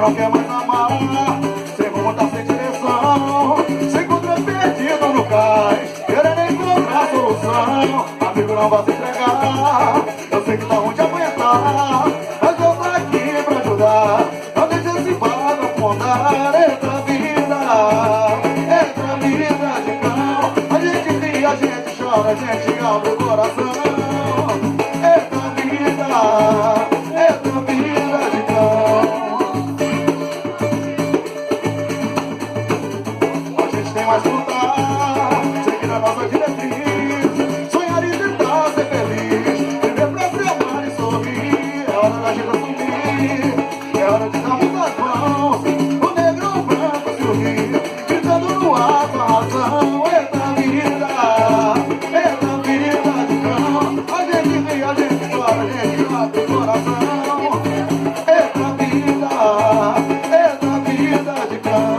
não quer mais amar, sem rumo tá sem direção, se encontra perdido no cais, querendo encontrar solução. Amigo, não vai se entregar, eu sei que tá ruim de aguentar, mas eu tô aqui pra ajudar. Não deixa esse barco afundar. Eita vida de cão, a gente ri, a gente chora, a gente abre o coração. Eita vida de cão. A gente tem mais que lutar, seguir a nossa diretriz, sonhar e tentar ser feliz, viver pra se amar e sorrir. É hora da gente assumir, é hora de darmos as mãos, o negro ao branco se unir, gritando no ar com a razão. Eita vida de cão, a gente ri, a gente chora, a gente abre o coração. Eita vida de cão.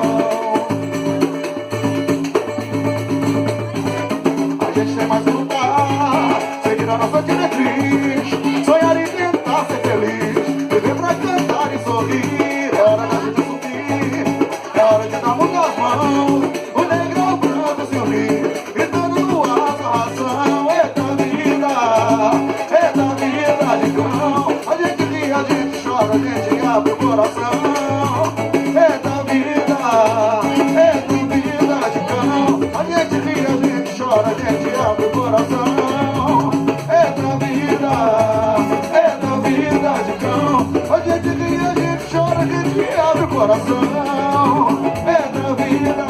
A gente tem mais que lutar, seguir a nossa diretriz, sonhar e tentar ser feliz, viver pra cantar e sorrir. É hora da gente subir, é hora de darmos as mãos, o negro ao branco se unir, gritando no ar a razão. Eita vida de cão, a gente ri, a gente chora, a gente abre o coração. Eita vida de cão, a gente ri, a gente chora, a gente abre o coração. Eita vida de cão, a gente ri, a gente chora, a gente abre o coração. Eita vida